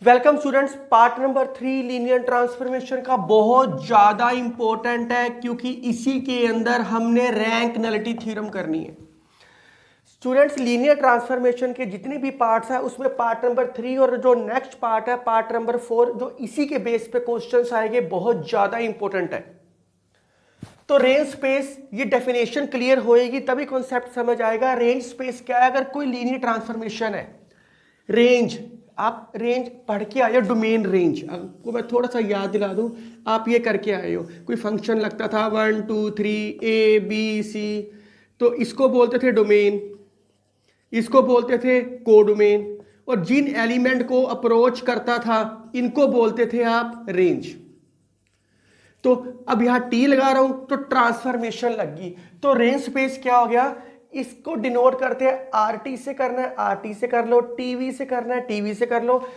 Welcome students. Part number 3 linear transformation का बहुत ज़्यादा इंपॉर्टेंट है क्योंकि इसी के अंदर हमने रैंक नलिटी थ्योरम करनी है। स्टूडेंट्स, लीनियर ट्रांसफॉर्मेशन के जितने भी पार्ट्स हैं उसमें पार्ट नंबर 3 और जो नेक्स्ट पार्ट है पार्ट नंबर 4 जो इसी के बेस पे क्वेश्चंस आएंगे बहुत ज़्यादा इंपॉर्टेंट है। तो रेंज स्पेस ये डेफिनेशन क्लियर होएगी तभी कॉन्सेप्ट समझ आएगा। रेंज स्पेस क्या है? अगर कोई लीनियर ट्रांसफॉर्मेशन है, रेंज आप रेंज पढ़ के आए हो, डोमेन रेंज आपको मैं थोड़ा सा याद दिला दूं, आप ये करके आए हो, कोई फंक्शन लगता था 1 2 3 ए बी सी, तो इसको बोलते थे डोमेन, इसको बोलते थे कोडोमेन, और जिन एलिमेंट को अप्रोच करता था इनको बोलते थे आप रेंज। तो अब यहां टी लगा रहा हूं तो ट्रांसफॉर्मेशन लग गई, तो रेंज स्पेस क्या हो गया? इसको डिनोट करते हैं आर टी से करना है आर टी से कर लो, टीवी से करना है टीवी से कर लो।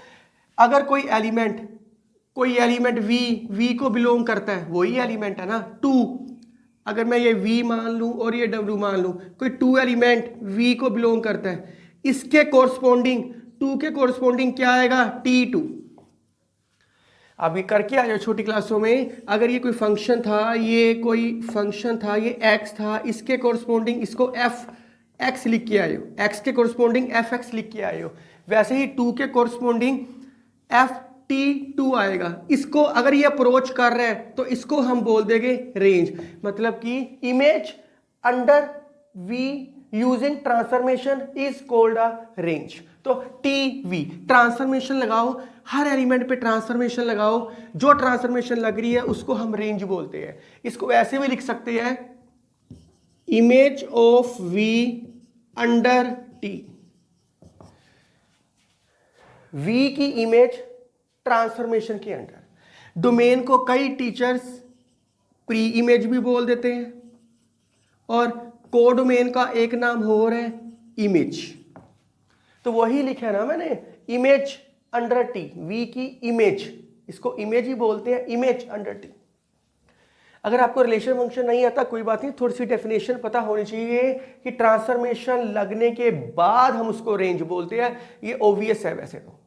अगर कोई एलिमेंट वी को बिलोंग करता है, वही एलिमेंट है ना। टू, अगर मैं ये वी मान लूं और ये डब्ल्यू मान लूं, कोई टू एलिमेंट वी को बिलोंग करता है, इसके कोरस्पोंडिंग टू के कोरस्पोंडिंग क्या आएगा? T two. अभी करके आ जाओ छोटी क्लासों में, अगर ये कोई फंक्शन था, ये कोई फंक्शन था, ये एक्स था, इसके कोरस्पोंडिंग इसको एफ एक्स लिख के आए हो, एक्स के कोरस्पोंडिंग एफ एक्स लिख के आए हो, वैसे ही टू के कोरस्पोंडिंग एफ टी टू आएगा। इसको अगर ये अप्रोच कर रहा है तो इसको हम बोल देंगे रेंज, मतलब कि image under V using transformation is called a range. तो टी वी ट्रांसफॉर्मेशन लगाओ, हर एलिमेंट पे ट्रांसफॉर्मेशन लगाओ, जो ट्रांसफॉर्मेशन लग रही है उसको हम रेंज बोलते हैं। इसको ऐसे भी लिख सकते हैं, image of V under T. V की इमेज ट्रांसफॉर्मेशन के अंडर। डोमेन को कई टीचर्स प्री इमेज भी बोल देते हैं, और कोडोमेन का एक नाम हो रहा है इमेज। तो वही लिखा है ना मैंने, इमेज अंडर टी, वी की इमेज, इसको इमेज ही बोलते हैं, इमेज अंडर टी। अगर आपको रिलेशन फंक्शन नहीं आता कोई बात नहीं, थोड़ी सी डेफिनेशन पता होनी चाहिए कि ट्रांसफॉर्मेशन लगने के बाद हम उसको रेंज बोलते हैं, ये ओवियस है। वैसे तो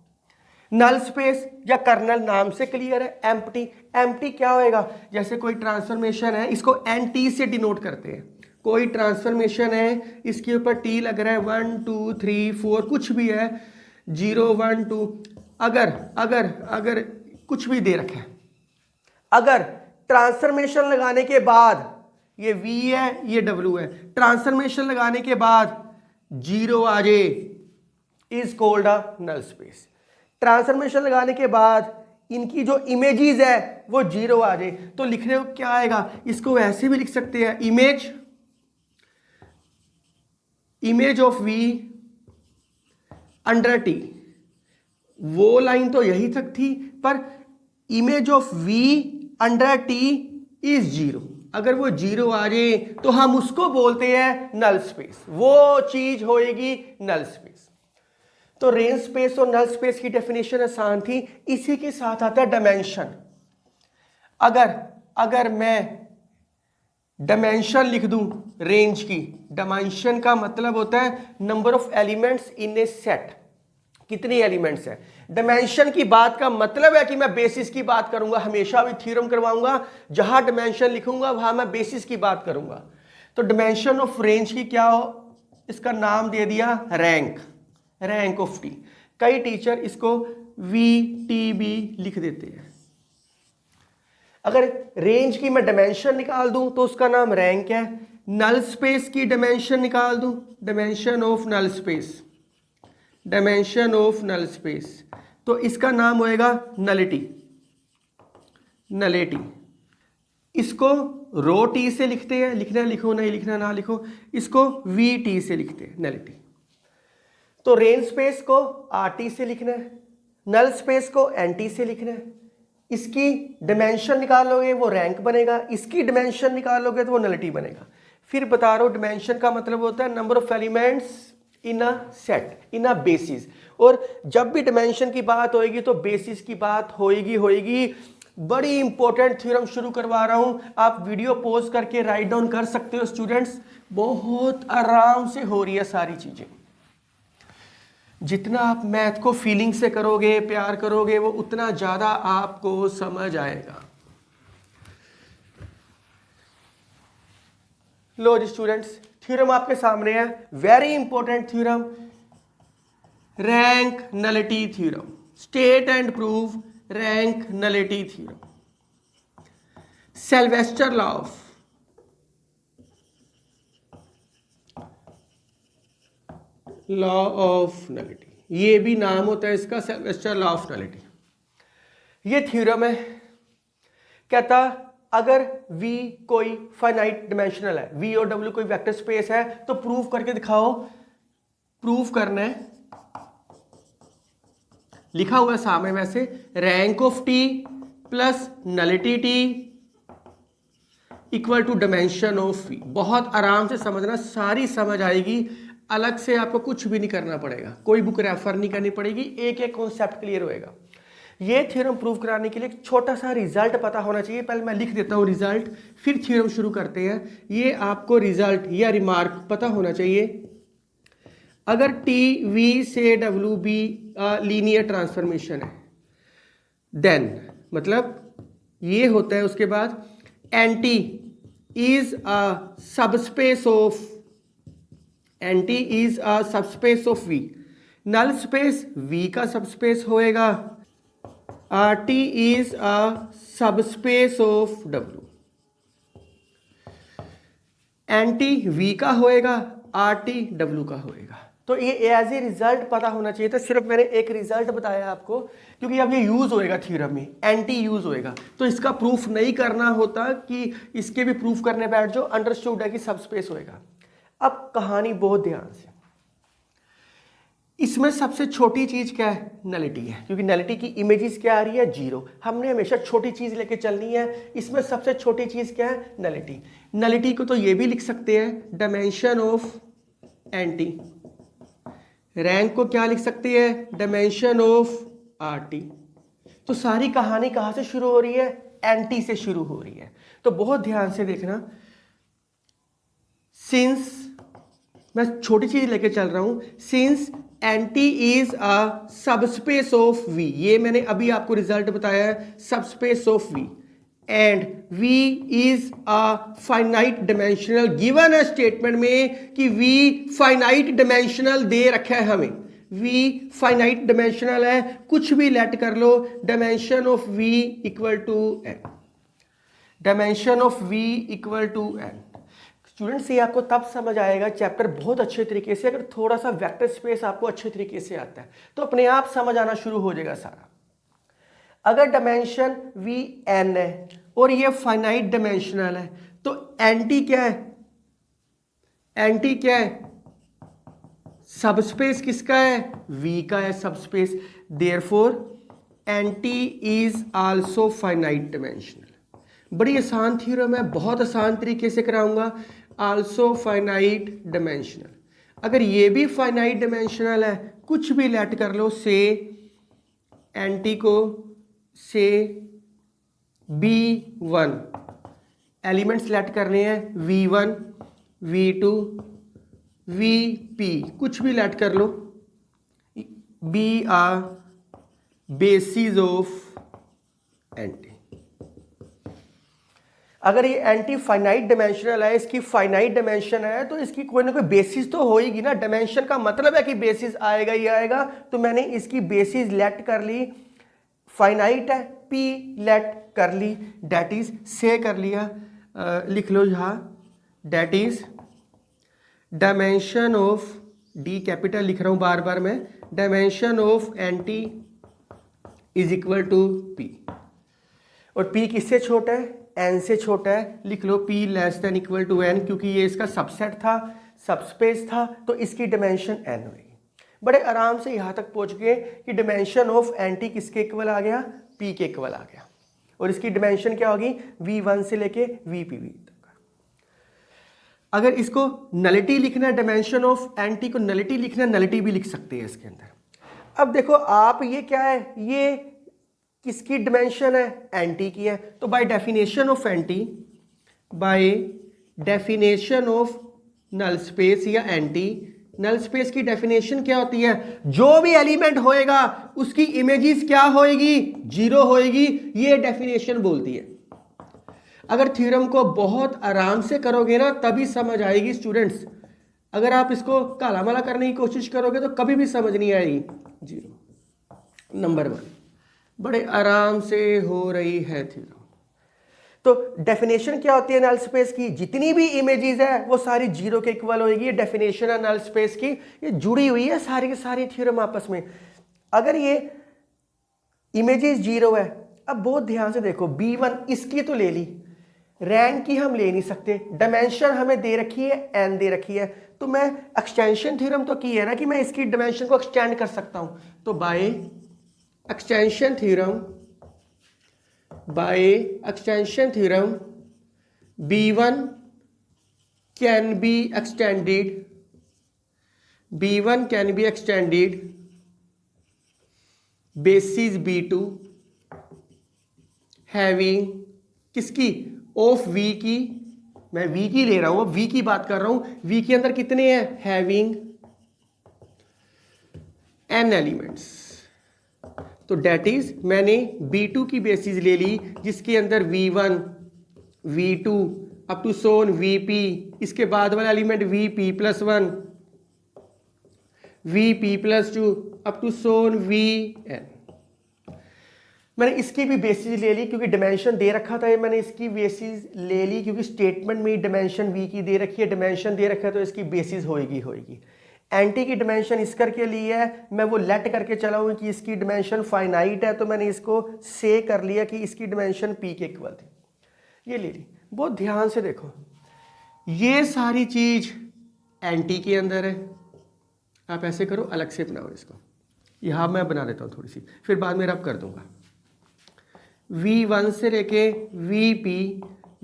नल स्पेस या कर्नल नाम से क्लियर है। एम्प्टी, एम्प्टी क्या होएगा? जैसे कोई ट्रांसफॉर्मेशन है, इसको एन टी से डिनोट करते हैं। कोई ट्रांसफॉर्मेशन है, इसके ऊपर टी लग रहा है, 1 2 3 4 कुछ भी है, 0 1 2, अगर अगर अगर कुछ भी दे रखा है, अगर ट्रांसफॉर्मेशन लगाने के बाद ये V है ये W है, ट्रांसफॉर्मेशन लगाने के बाद 0 आ जाए is called a null space. Transformation लगाने के बाद इनकी जो इमेजेस है वो 0 आ जाए तो लिखने को क्या आएगा? इसको ऐसे भी लिख सकते हैं, image of V under T. वो लाइन तो यही तक थी, पर image of V under T is 0। अगर वो 0 आ जाए तो हम उसको बोलते हैं नल स्पेस, वो चीज होएगी नल स्पेस। तो रेंज स्पेस और नल स्पेस की डेफिनेशन आसान थी। इसी के साथ आता है डायमेंशन। अगर मैं डायमेंशन लिख दूं रेंज की, डायमेंशन का मतलब होता है number of elements in A set, कितने एलिमेंट्स हैं। डायमेंशन की बात का मतलब है कि मैं बेसिस की बात करूंगा, हमेशा भी थ्योरम करवाऊंगा, जहां डायमेंशन लिखूंगा वहां मैं बेसिस की बात करूंगा। तो डायमेंशन ऑफ रेंज की क्या हो? इसका नाम दे दिया रैंक ऑफ टी। कई टीचर इसको वी टी बी लिख देते हैं। अगर रेंज की मैं डायमेंशन निकाल दूं तो उसका नाम रैंक है। नल स्पेस की डायमेंशन निकाल दूं, डायमेंशन ऑफ नल स्पेस, तो इसका नाम होएगा नलिटी। इसको रो टी से लिखते हैं, लिखना लिखो नहीं लिखना ना लिखो, इसको वी टी से लिखते हैं नलिटी। तो रेंज स्पेस को आर टी से लिखना है, नल स्पेस को एन टी से लिखना है। इसकी डायमेंशन निकालोगे वो रैंक बनेगा, इसकी डायमेंशन निकालोगे तो वो नलिटी बनेगा। फिर बता रहा हूं, डायमेंशन का मतलब होता है number of elements in a set, in a basis. और जब भी डायमेंशन की बात होएगी तो बेसिस की बात होएगी। बड़ी इंपॉर्टेंट थ्योरम शुरू करवा रहा हूं, आप वीडियो पॉज करके राइट डाउन कर सकते हो स्टूडेंट्स, बहुत आराम से हो रही है सारी चीजें। जितना आप मैथ को फीलिंग से करोगे, प्यार करोगे, वो उतना ज़्यादा आपको समझ आएगा। लो जी स्टूडेंट्स, थ्योरम आपके सामने है, very important theorem, rank nullity theorem. State and prove rank nullity theorem. Sylvester law of nullity, ये भी नाम होता है इसका, सिल्वेस्टर लॉ ऑफ नलिटी। ये थ्योरम है, कहता अगर V कोई फाइनाइट डिमेंशनल है, V और W कोई वेक्टर स्पेस है, तो प्रूव करके दिखाओ। प्रूव करना है, लिखा हुआ है सामने वैसे, rank of T plus nullity T equal to dimension of V। बहुत आराम से समझना, सारी समझ आएगी, अलग से आपको कुछ भी नहीं करना पड़ेगा, कोई बुक रेफर नहीं करनी पड़ेगी, एक एक कॉन्सेप्ट क्लियर होएगा। ये थ्योरम प्रूव कराने के लिए एक छोटा सा रिजल्ट पता होना चाहिए। पहले मैं लिख देता हूँ रिजल्ट, फिर थ्योरम शुरू करते हैं। ये आपको रिजल्ट या रिमार्क पता होना चाहिए। अगर T V से W B लीनियर ट्रांसफॉर्मेशन है, देन मतलब ये होता है, उसके बाद N T is a subspace of, N T is a subspace of V। Null space V का सबस्पेस होएगा, T is a subspace of W। N T V का होएगा, RT W का होएगा। तो ये एज ए रिजल्ट पता होना चाहिए था, सिर्फ मैंने एक रिजल्ट बताया आपको, क्योंकि अब ये यूज होएगा थ्योरम में, एंटी यूज होएगा, तो इसका प्रूफ नहीं करना होता कि इसके भी प्रूफ करने बैठ जाओ, अंडरस्टूड है कि सबस्पेस होएगा। अब कहानी बहुत ध्यान से, इसमें सबसे छोटी चीज क्या है, नलिटी है, क्योंकि नलिटी की इमेजेस क्या आ रही है, 0। हमने हमेशा छोटी चीज लेके चलनी है। इसमें सबसे छोटी चीज क्या है, नलिटी। नलिटी को तो ये भी लिख सकते हैं, डायमेंशन ऑफ एंटी। रैंक को क्या लिख सकते हैं, डायमेंशन ऑफ RT। तो सारी कहानी कहां से शुरू हो रही है, एंटी से शुरू हो रही है। तो बहुत ध्यान से देखना, सिंस मैं छोटी चीज लेके चल रहा हूं, since anti is a subspace of V, ये मैंने अभी आपको रिजल्ट बताया है, subspace of V, and V is a finite dimensional. Given है स्टेटमेंट में कि V फाइनाइट डिमेंशनल दे रखा है हमें, V फाइनाइट डिमेंशनल है, कुछ भी लेट कर लो, dimension of V equal to n, dimension of V equal to n। Students ये आपको तब समझ आएगा चैप्टर बहुत अच्छे तरीके से, अगर थोड़ा सा वेक्टर स्पेस आपको अच्छे तरीके से आता है, तो अपने आप समझ आना शुरू हो जाएगा सारा। अगर डायमेंशन Vn है और ये फाइनाइट डायमेंशनल है, तो एंटी क्या है, एंटी क्या है, सबस्पेस किसका है, V का है subspace, therefore anti is also finite dimensional. बड़ी आसान थ्योरम है, बहुत आसान तरीके से कराऊंगा। आल्सो फाइनाइट डायमेंशनल, अगर ये भी फाइनाइट डायमेंशनल है, कुछ भी लेट कर लो, से एंटी को से B1 एलिमेंट्स लेट करने हैं, V1 V2 VP, कुछ भी लेट कर लो, B a basis of anti. अगर ये एंटी फाइनाइट डायमेंशनल है, इसकी फाइनाइट डायमेंशन है, तो इसकी कोई ना कोई बेसिस तो होएगी ना। डायमेंशन का मतलब है कि बेसिस आएगा ही आएगा, तो मैंने इसकी बेसिस लेट कर ली, फाइनाइट है, P लेट कर ली, डेट इज से कर लिया, लिख लो यहाँ, that is dimension of, D capital लिख रहा हूँ बार बार मैं, dimension of N T is equal to P, और P किससे छोटा है, N से छोटा है, लिख लो P less than equal to N, क्योंकि ये इसका सबसेट था, सबस्पेस था, तो इसकी डायमेंशन N हुई। बड़े आराम से यहाँ तक पहुँच गए कि डायमेंशन ऑफ एंटी किसके इक्वल आ गया, P के इक्वल आ गया, और इसकी डायमेंशन क्या होगी, V1 से लेके VPV तक। अगर इसको नलिटी लिखना है, डायमेंशन ऑफ एंटी को नलिटी लिखना है, नलिटी भी लिख सकते हैं इसके अंदर। अब देखो आप, ये क्या है, ये किसकी डिमेंशन है, एंटी की है, तो by definition of N T, by definition of null space या एंटी, नल स्पेस की डेफिनेशन क्या होती है? जो भी एलिमेंट होएगा उसकी इमेजेस क्या होएगी? जीरो होएगी। ये डेफिनेशन बोलती है। अगर थ्योरम को बहुत आराम से करोगे ना तभी समझ आएगी स्टूडेंट्स। अगर आप इसको काला माला करने की कोशिश करोगे तो कभी भी समझ नहीं आएगी। जीरो नंबर 1 बड़े आराम से हो रही है थ्योरम। तो डेफिनेशन क्या होती है नल स्पेस की? जितनी भी इमेजेस है वो सारी जीरो के इक्वल होगी। ये डेफिनेशन है नल स्पेस की, ये जुड़ी हुई है सारी की सारी थ्योरम आपस में। अगर ये इमेजेस जीरो है, अब बहुत ध्यान से देखो, B1 इसकी तो ले ली, रैंक की हम ले नहीं सकते, डायमेंशन हमें दे रखी है, n दे रखी है, तो मैं एक्सटेंशन थ्योरम तो की है ना कि मैं इसकी डायमेंशन को एक्सटेंड कर सकता हूं। तो by extension theorem B1 can be extended basis B2 having किसकी? ऑफ V की, मैं V की ले रहा हूं, V की बात कर रहा हूं। V के अंदर कितने हैं? Having n elements. तो डेट इज मैंने B2 की बेसिस ले ली जिसके अंदर V1 V2 up to Son VP, इसके बाद वाला element VP+1 VP+2 up to so on VN। मैंने इसकी भी बेसिस ले ली क्योंकि डायमेंशन दे रखा था, ये मैंने इसकी बेसिस ले ली क्योंकि स्टेटमेंट में डायमेंशन V की दे रखी है, डायमेंशन दे रखा है तो इसकी बेसिस होएगी। एंटी की डायमेंशन इस करके ली है, मैं वो लेट करके चला हूं कि इसकी डायमेंशन फाइनाइट है, तो मैंने इसको से कर लिया कि इसकी डायमेंशन P के इक्वल थी, ये ले ली। बहुत ध्यान से देखो, ये सारी चीज एंटी के अंदर है। आप ऐसे करो, अलग से बनाओ इसको, यहां मैं बना देता हूं थोड़ी सी, फिर बाद में रब कर दूंगा। V1 से लेके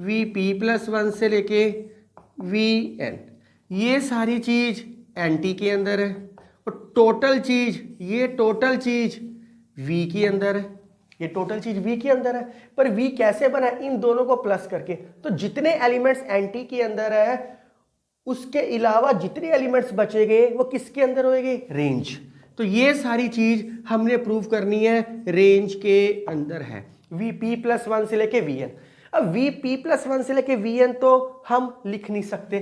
VP+1 से लेके VN, ये सारी चीज एंटी के अंदर है, और टोटल चीज, ये टोटल चीज V के अंदर है, ये टोटल चीज V के अंदर है। पर V कैसे बना? इन दोनों को प्लस करके। तो जितने एलिमेंट्स एंटी के अंदर है उसके अलावा जितने एलिमेंट्स बचेंगे वो किसके अंदर होएंगे? रेंज। तो ये सारी चीज हमने प्रूव करनी है रेंज के अंदर है, VP+1 से लेके VN। अब VP+1 से लेके VN तो हम लिख नहीं सकते,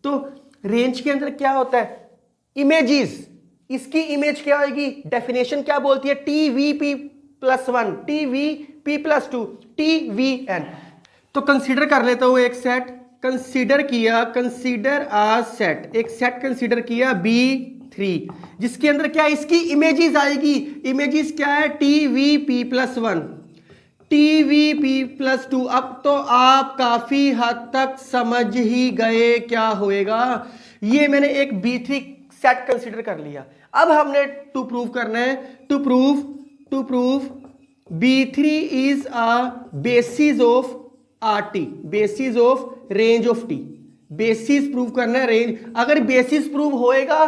तो रेंज के अंदर क्या होता है? इमेजेस, इसकी इमेज क्या होगी? डेफिनेशन क्या बोलती है? TVP+1 TVP+2 TVN। तो कंसीडर कर लेता हूं एक सेट, कंसीडर आ सेट, एक सेट कंसीडर किया B3 जिसके अंदर क्या है? इसकी इमेजेस आएगी। इमेजेस क्या है? TVP+1 TVP+2। अब तो आप काफी हद तक समझ ही गए क्या होएगा। ये मैंने एक B3 सेट कंसीडर कर लिया। अब हमने टू प्रूव करना है, to prove B3 is a basis of RT, basis of range of T। Basis prove करना है रेंज। अगर बेसिस प्रूव होएगा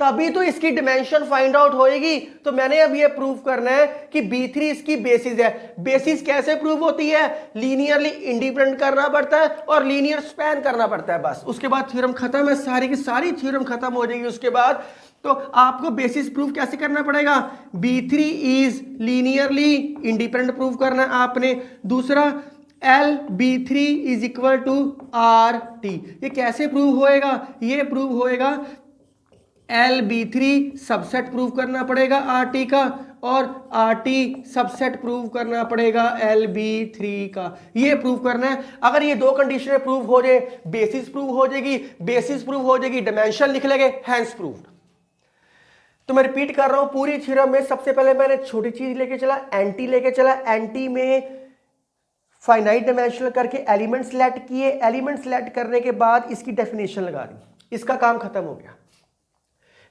तभी तो इसकी डिमेंशन फाइंड आउट होएगी। तो मैंने अब ये प्रूव करना है कि B3 इसकी बेसिस है। बेसिस कैसे प्रूव होती है? लीनियरली इंडिपेंडेंट करना पड़ता है और लीनियर स्पैन करना पड़ता है, बस। उसके बाद थ्योरम खत्म है, सारी की सारी थ्योरम खत्म हो जाएगी उसके बाद। तो आपको बेसिस प्रूव कैसे करना पड़ेगा? B3 is linearly independent prove करना है आपने। दूसरा, LB3 is equal to RT। ये कैसे प्रूव होएगा? ये प्रूव होएगा LB3 सबसेट प्रूव करना पड़ेगा RT का, और RT सबसेट प्रूव करना पड़ेगा LB3 का। ये प्रूव करना है। अगर ये दो कंडीशन प्रूव हो जाए, बेसिस प्रूव हो जाएगी, बेसिस प्रूव हो जाएगी, डायमेंशन लिख लेंगे, हैंस प्रूव्ड। तो मैं रिपीट कर रहा हूं, पूरी थ्योरम में सबसे पहले मैंने छोटी चीज लेके चला, एंटी लेके चला। एंटी में फाइनाइट डायमेंशनल करके एलिमेंट सेलेक्ट किए, एलिमेंट सेलेक्ट करने के बाद इसकी डेफिनेशन लगा दी, इसका काम खत्म हो गया।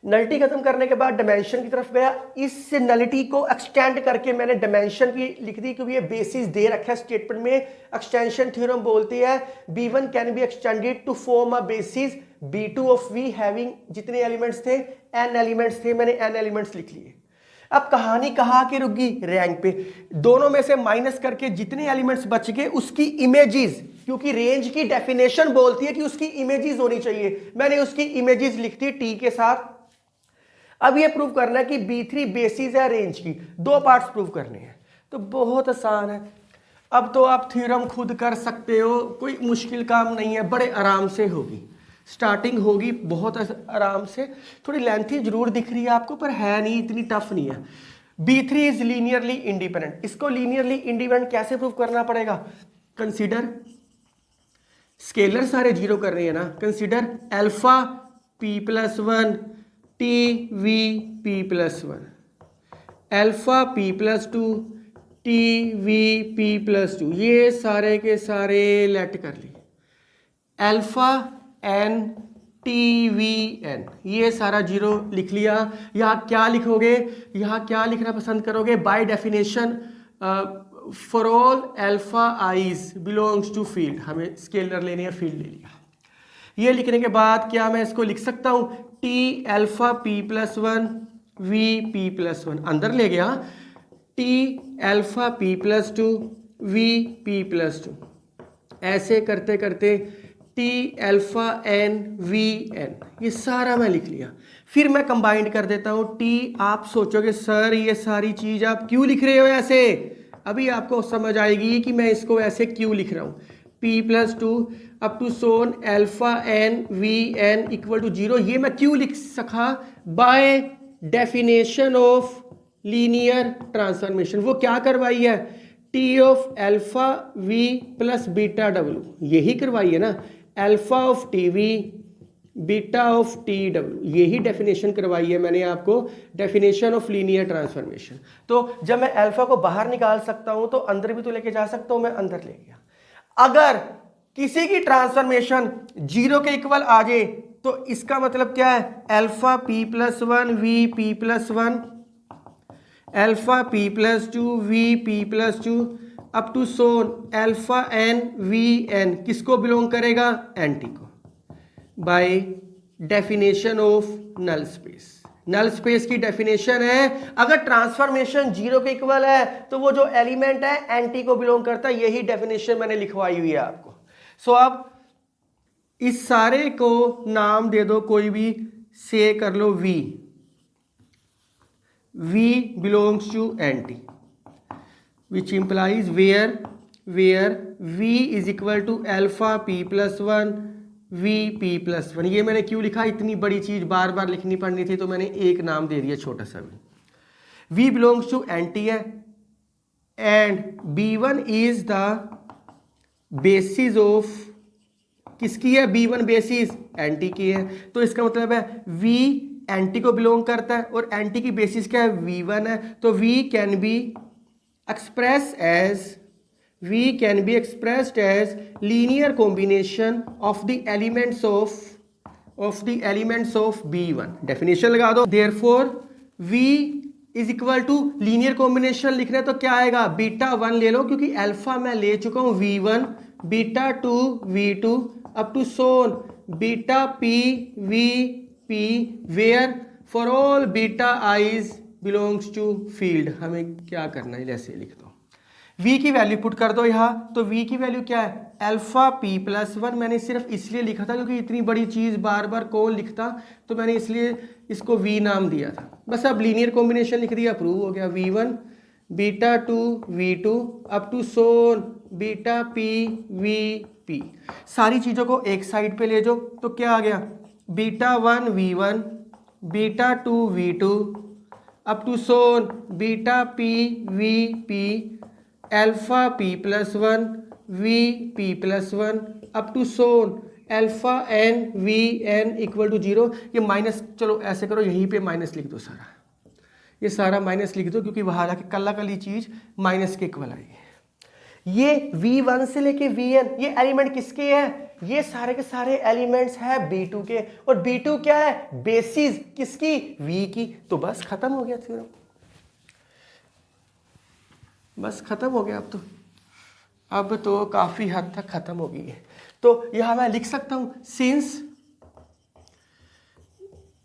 नलिटी खत्म करने के बाद डायमेंशन की तरफ गया, इस नलिटी को एक्सटेंड करके मैंने डायमेंशन की लिख दी क्योंकि ये बेसिस दे रखा है स्टेटमेंट में। एक्सटेंशन थ्योरम बोलती है B1 can be extended to form a basis B2 of V having, जितने एलिमेंट्स थे n एलिमेंट्स थे, मैंने n एलिमेंट्स लिख लिए। अब कहानी कहाँ की रुक गई? रैंक पे। दोनों में से माइनस करके जितने एलिमेंट्स बच गए उसकी इमेजेस, क्योंकि रेंज की डेफिनेशन बोलती है कि उसकी इमेजेस होनी चाहिए, मैंने उसकी इमेजेस लिख दी टी के साथ। अब ये प्रूव करना है कि B3 बेसिस है रेंज की, दो पार्ट्स प्रूव करने हैं, तो बहुत आसान है। अब तो आप थ्योरम खुद कर सकते हो, कोई मुश्किल काम नहीं है, बड़े आराम से होगी, स्टार्टिंग होगी बहुत आराम से। थोड़ी लेंथी जरूर दिख रही है आपको, पर है नहीं, इतनी टफ नहीं है। B3 is linearly independent. इसको लीनियरली इंडिपेंडेंट कैसे प्रूव करना पड़ेगा? कंसीडर, स्केलर सारे जीरो कर रहे हैं ना, consider alpha p+1 T V p+1, alpha p+2 T V p+2, ये सारे के सारे लेट कर लिए, alpha n T V N, ये सारा जीरो लिख लिया। यहाँ क्या लिखोगे? यहाँ क्या लिखना पसंद करोगे? By definition for all alpha i's belongs to field, हमें स्केलर लेने हैं, फील्ड ले लिया। ये लिखने के बाद क्या मैं इसको लिख सकता हूँ? T alpha p+1 V p+1, अंदर ले गया, T alpha p+2 V p+2, ऐसे करते करते T alpha N V N, ये सारा मैं लिख लिया। फिर मैं कंबाइंड कर देता हूँ टी। आप सोचोगे सर ये सारी चीज आप क्यों लिख रहे हो ऐसे? अभी आपको समझ आएगी कि मैं इसको ऐसे क्यों लिख रहा हूँ। p+2 up to so on alpha N V N equal to 0, ये मैं क्यों लिख सका? By definition of linear transformation. वो क्या करवाई है? T of alpha V plus beta W, यही करवाई है ना, alpha of T V beta of T W, यही डेफिनेशन करवाई है मैंने आपको, डेफिनेशन ऑफ लीनियर ट्रांसफॉर्मेशन। तो जब मैं अल्फा को बाहर निकाल सकता हूं तो अंदर भी तो लेके जा सकता हूं, मैं अंदर ले गया। अगर किसी की ट्रांसफॉर्मेशन 0 के इक्वल आ जाए तो इसका मतलब क्या है? Alpha p+1 V p+1, alpha p+2 V p+2 up to so on alpha N V N, किसको बिलोंग करेगा? एंटी को, by definition of null space. Null space की डेफिनेशन है अगर ट्रांसफॉर्मेशन 0 के इक्वल है तो वो जो एलिमेंट है एंटी को बिलोंग करता है, यही डेफिनेशन मैंने लिखवाई हुई है आपको। सो अब इस सारे को नाम दे दो कोई भी, से कर लो V, V belongs to anti, which implies where V is equal to alpha p+1 V p+1। ये मैंने क्यों लिखा? इतनी बड़ी चीज बार बार लिखनी पड़नी थी तो मैंने एक नाम दे दिया छोटा सा V belongs to anti है, and B1 is the basis of, किसकी है B1 बेसिस? एंटी की है। तो इसका मतलब है V एंटी को बिलोंग करता है और एंटी की बेसिस क्या है? V1 है। तो V can be expressed as linear combination of the elements of B1। Definition लगा दो, therefore V is equal to linear combination लिख रहे हैं तो क्या आएगा? β1 ले लो, क्योंकि अल्फा मैं ले चुका हूं V1, β2 V2 up to so on beta P V P, where for all beta i's belongs to field. हमें क्या करना है? जैसे लिख दो, V की वैल्यू पुट कर दो यहाँ, तो V की वैल्यू क्या है? Alpha p+1। मैंने सिर्फ इसलिए लिखा था क्योंकि इतनी बड़ी चीज बार बार कौन लिखता, तो मैंने इसलिए इसको V नाम दिया था। बस अब लीनियर कॉम्बिनेशन लिख दिया, अप्रूव हो गया। V1 β2 V2 up to so on beta P V P. सारी चीजों को एक साइड पे ले जाओ तो क्या आ गया? β1 V1 β2 V2 up to so on beta P V P alpha p+1 V p+1 up to so on alpha N V N equal to 0। ये माइनस, चलो ऐसे करो, यहीं पे माइनस लिख दो सारा, ये सारा माइनस लिख दो, क्योंकि वहां जाके कल्ला कली चीज माइनस के इक्वल आएगी। ये V1 से लेके Vn, ये एलिमेंट किसके हैं? ये सारे के सारे एलिमेंट्स हैं B2 के, और B2 क्या है? बेसिस किसकी? V की। तो बस खत्म हो गया थ्योरम, बस खत्म हो गया। अब तो काफी हद तक खत्म हो गई है। तो यहां मैं लिख सकता हूं, since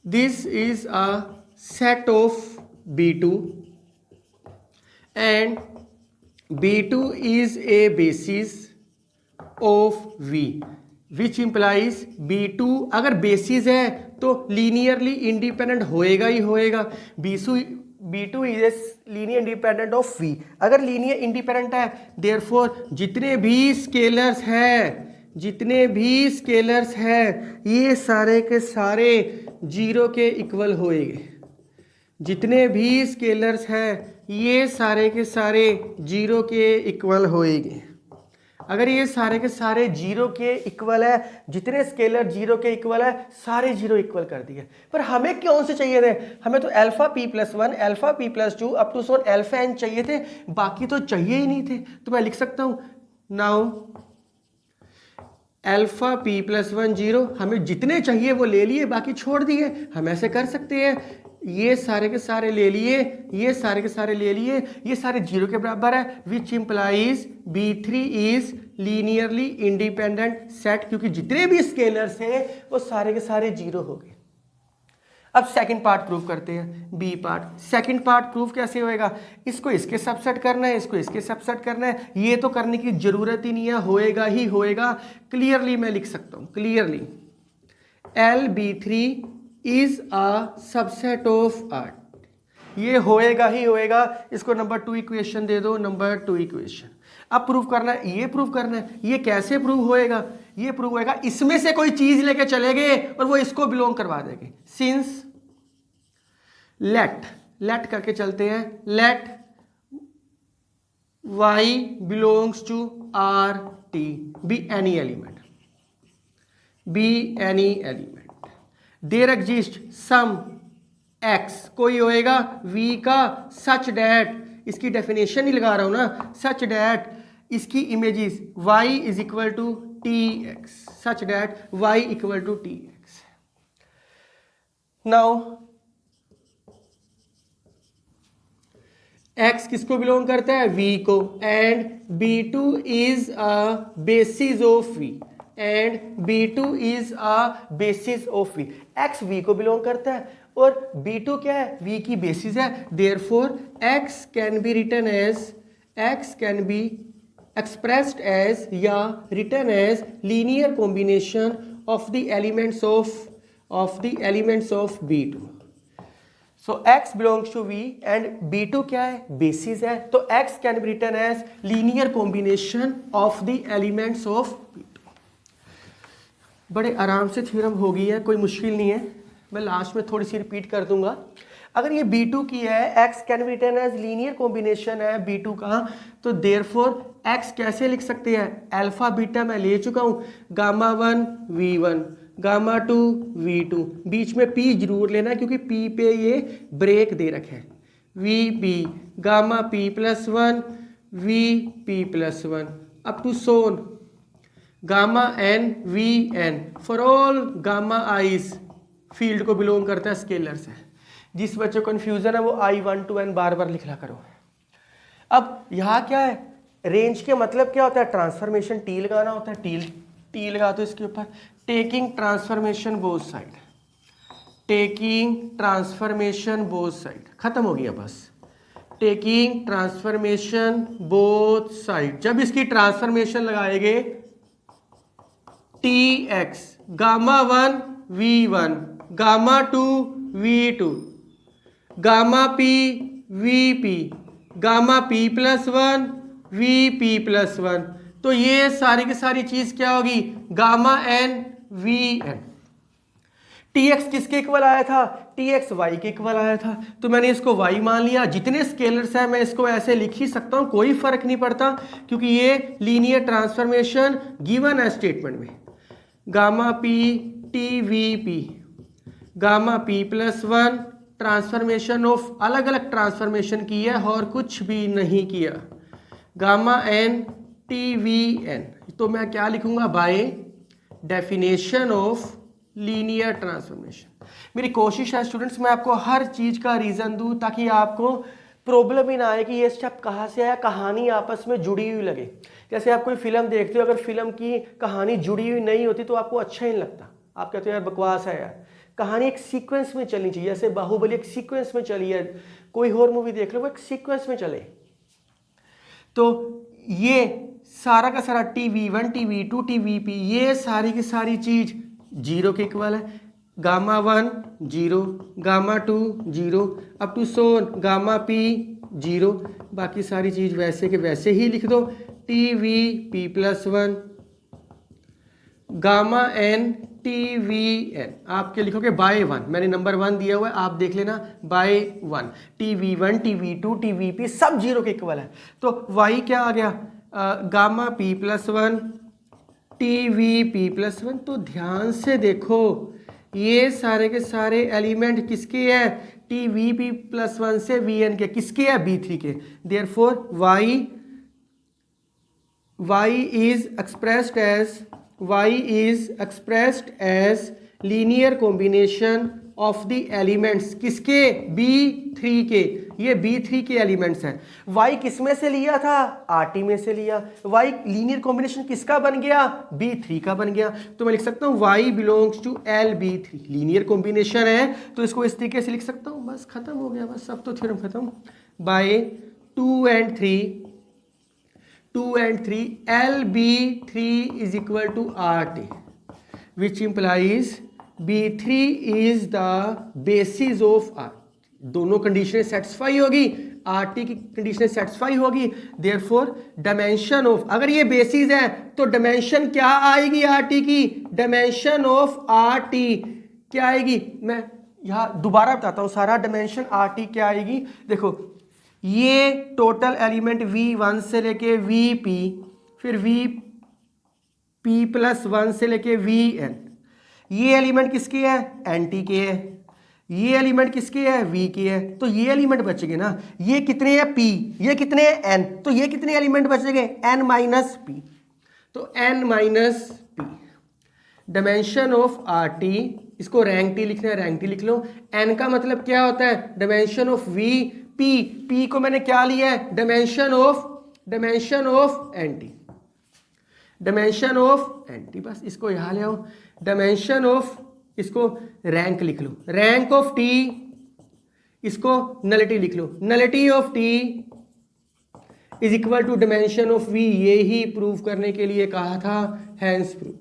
this is a set of B2 and B2 is a basis of V which implies B2 अगर बेसिस है तो लीनियरली इंडिपेंडेंट होएगा ही होएगा। B2 is a linear independent of V। अगर लीनियर इंडिपेंडेंट है देयरफॉर जितने भी स्केलर्स हैं ये सारे के सारे जीरो के इक्वल होएंगे। जितने भी स्केलर्स हैं ये सारे के सारे जीरो के इक्वल होएंगे। अगर ये सारे के सारे जीरो के इक्वल है, जितने स्केलर जीरो के इक्वल है सारे जीरो इक्वल कर दिए। पर हमें कौन से चाहिए थे? हमें तो alpha p+1 alpha p+2 up to so on alpha n चाहिए थे, बाकी तो चाहिए ही नहीं थे। तो मैं लिख सकता हूं नाउ अल्फा p+1 0, हमें जितने चाहिए वो ले लिए, बाकी छोड़ दिए। हम ऐसे कर सकते हैं, ये सारे के सारे ले लिए, ये सारे के सारे ले लिए, ये सारे जीरो के बराबर है which implies B3 is linearly independent set, क्योंकि जितने भी स्केलर्स हैं वो सारे के सारे जीरो हो गए। अब सेकंड पार्ट प्रूव करते हैं, B part. Second part prove कैसे होएगा? इसको इसके सबसेट करना है, इसको इसके सबसेट करना है, ये तो करने की जरूरत ही नहीं है, होएगा ही होएगा। क्लियरली मैं लिख सकता हूं, clearly LB3 is a subset of R। ये होएगा ही होएगा। इसको नंबर 2 इक्वेशन दे दो, नंबर 2 इक्वेशन। अब प्रूव करना है, ये प्रूव करना है। ये कैसे प्रूव होएगा? ये प्रूव होएगा इसमें से कोई चीज लेके चले गए और वो इसको बिलोंग करवा देंगे। सिंस लेट करके चलते हैं, let y belongs to RT be any element, there exist some x, कोई होएगा v का सच डैट, इसकी डेफिनेशन ही लगा रहा हूं ना, सच डैट इसकी images y is equal to tx, such that y equal to tx। Now x किसको बिलोंग करता है? v को। And B2 is a basis of v, and B2 is a basis of v। x v को belong करता है और B2 क्या है? v की बेसिस है। Therefore x can be written as, x can be expressed as या written as linear combination of the elements of B2। So x belongs to V and B2 क्या है? बेसिस है। तो x can be written as linear combination of the elements of B2। बड़े आराम से theorem हो गई है, कोई मुश्किल नहीं है। मैं लास्ट में थोड़ी सी रिपीट कर दूंगा। अगर ये B2 की है, x can be written as linear combination है B2 का, तो देयरफॉर x कैसे लिख सकते हैं? अल्फा बीटा मैं ले चुका हूं, गामा 1 V1, गामा 2 V2, बीच में p जरूर लेना क्योंकि p पे ये ब्रेक दे रखे हैं। VP gamma p+1 VP+1 up to so on gamma n VN for all gamma i's field को बिलोंग करता है, स्केलर से। जिस बच्चे को कन्फ्यूजन है वो I1 to N बार बार लिखना करो। अब यहाँ क्या है? रेंज के मतलब क्या होता है? ट्रांसफॉर्मेशन T लगाना होता है। T लगा दो इसके ऊपर। Taking transformation both side, taking transformation both side, खत्म हो गया बस। टेकिंग ट्रांसफॉर्मेशन बोथ साइड, जब इसकी ट्रांसफॉर्मेशन लगाएंगे Tx gamma 1 V1, gamma 2 V2, gamma p Vp, gamma p+1 Vp+1, तो ये सारी की सारी चीज क्या होगी? Gamma n Vn। Tx किसके इक्वल आया था? Tx y के इक्वल आया था, तो मैंने इसको y मान लिया। जितने स्केलर्स हैं मैं इसको ऐसे लिख ही सकता हूं, कोई फर्क नहीं पड़ता क्योंकि ये लीनियर ट्रांसफॉर्मेशन गिवन है स्टेटमेंट में। Gamma p TVP, gamma p+1 transformation of, अलग अलग ट्रांसफॉर्मेशन की है और कुछ भी नहीं किया। गामा n TVN, तो मैं क्या लिखूंगा? Bye definition of linear transformation. मेरी कोशिश है स्टूडेंट्स मैं आपको हर चीज का रीजन दूं ताकि आपको प्रॉब्लम ही ना आए कि ये स्टेप कहाँ से आया, कहानी आपस में जुड़ी हुई लगे। जैसे आप कोई फिल्म देखते हो, अगर फिल्म की कहानी जुड़ी हुई नहीं होती तो आपको अच्छा ही नहीं लगता, आप कहते हो यार बकवास है यार। कहानी एक सीक्वेंस में चलनी चाहिए, जैसे बाहुबली एक सीक्वेंस में चली है, कोई और मूवी देख लो वो एक सीक्वेंस में चले। तो ये सारा का सारा TV1 TV2 TVP ये सारी की सारी चीज 0 के इक्वल है। Gamma 1 0, gamma 2 0, up to so on gamma P 0, बाकी सारी चीज वैसे के वैसे ही लिख दो। TVP+1 गामा N TVN आपके लिखोगे बाय 1, मैंने नंबर 1 दिया हुआ है, आप देख लेना बाय 1। TV1 TV2 TVP सब 0 के इक्वल है। तो y क्या आ गया, गामा P+1 TVP+1। तो ध्यान से देखो ये सारे के सारे एलिमेंट किसके हैं, TVP+1 से Vn के, किसके है, B3 के। Therefore y is expressed as linear combination of the elements किसके, B3 के। ये B3 के एलिमेंट्स हैं। y किस में से लिया था, RT में से लिया। y लीनियर कॉम्बिनेशन किसका बन गया, B3 का बन गया। तो मैं लिख सकता हूँ y belongs to LB3, linear combination है तो इसको इस तरीके से लिख सकता हूँ। बस खत्म हो गया, बस अब तो थ्योरम खत्म। By 2 and 3 LB3 is equal to RT, which implies B3 is the basis of R। दोनों कंडीशनें सेटिस्फाई होगी, RT की कंडीशनें सेटिस्फाई होगी। देयरफॉर डायमेंशन ऑफ, अगर ये बेसिस है तो डायमेंशन क्या आएगी RT की, डायमेंशन ऑफ RT क्या आएगी, मैं यहाँ दोबारा बताता हूँ सारा डायमेंशन RT क्या आएगी। देखो ये टोटल एलिमेंट V1 से लेके VP, फिर VP+1 से लेके VN, ये एलिमेंट किसके है, NT के है। ये एलिमेंट किसके है, V के है। तो ये एलिमेंट बचेंगे ना, ये कितने हैं P, ये कितने हैं N, तो ये कितने एलिमेंट बचेंगे N-P। तो N-P डायमेंशन ऑफ RT, इसको रैंक T लिखना है, रैंक T लिख लो। N का मतलब क्या होता है, डायमेंशन ऑफ V। P को मैंने क्या लिया है, dimension of NT, dimension of NT। बस इसको यहाँ ले आओ, डायमेंशन ऑफ, इसको रैंक लिख लो, रैंक ऑफ T, इसको नलिटी लिख लो, nullity of T is equal to dimension of V। ये ही प्रूव करने के लिए कहा था, हैंस प्रूफ।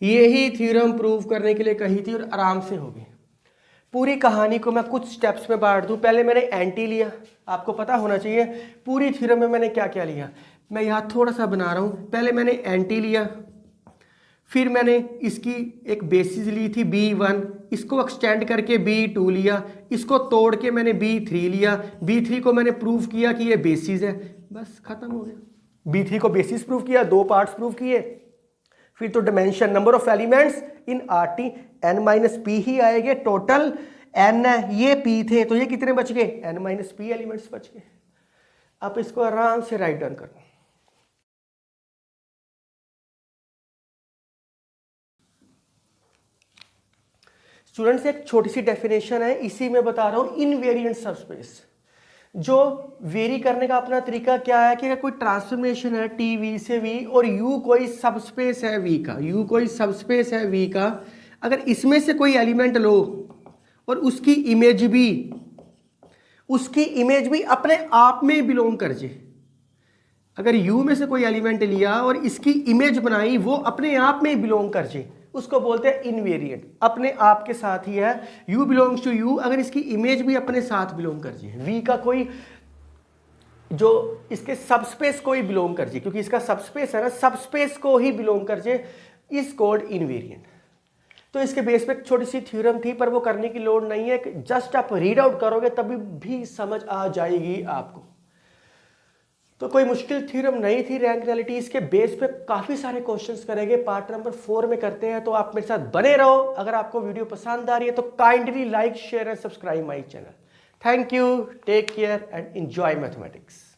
ये ही थ्योरम प्रूव करने के लिए कही थी और आराम से होगी। पूरी कहानी को मैं कुछ स्टेप्स में बांट दूं। पहले मैंने एंटी लिया, आपको पता होना चाहिए पूरी थ्योरम में मैंने क्या क्या लिया। मैं यहाँ थोड़ा सा बना रहा हूँ। पहले मैंने एंटी लिया, फिर मैंने इसकी एक बेसिस ली थी B1, इसको एक्सटेंड करके B2 लिया, इसको तोड़ के मैंने B3 लिया, B3 को मैंने प्रूव किया कि ये बेसिस है। बस खत्म हो गया। B3 को बेसिस प्रूव किया, 2 पार्ट्स प्रूव किए। फिर तो dimension, number of elements in RT N-P ही आएंगे। टोटल N है, ये P थे तो ये कितने बच गए, N-P एलिमेंट्स बच गए। आप इसको आराम से राइट डाउन करो। स्टूडेंट्स एक छोटी सी डेफिनेशन है, इसी में बता रहा हूं, इनवेरिएंट सबस्पेस। जो वेरी करने का अपना तरीका क्या है कि कोई ट्रांसफॉर्मेशन है TV से V और U कोई सबस्पेस है V का, U कोई सबस्पेस है V का, अगर इसमें से कोई एलिमेंट लो और उसकी इमेज भी अपने आप में बिलोंग कर जाए। अगर U में से कोई एलिमेंट लिया और इसकी इमेज बनाई, वो अपने आप में बिलोंग कर जाए, उसको बोलते हैं इनवेरिएंट। अपने आप के साथ ही है, U बिलोंग्स टू U, अगर इसकी इमेज भी अपने साथ बिलोंग कर जाए, V का कोई जो इसके सबस्पेस को ही बिलोंग कर जाए, क्योंकि इसका सबस्पेस है ना, सबस्पेस को ही बिलोंग कर जाए, इज कॉल्ड इनवेरिएंट। तो इसके बेस पे एक छोटी सी थ्योरम थी, पर वो करने की लोड नहीं है, जस्ट आप रीड आउट करोगे तभी भी समझ आ जाएगी आपको। तो कोई मुश्किल थ्योरम नहीं थी रैंक नलिटी। इसके बेस पे काफ़ी सारे क्वेश्चंस करेंगे, पार्ट नंबर 4 में करते हैं। तो आप मेरे साथ बने रहो। अगर आपको वीडियो पसंद आ रही है तो kindly like, share and subscribe my channel. Thank you, take care and enjoy mathematics.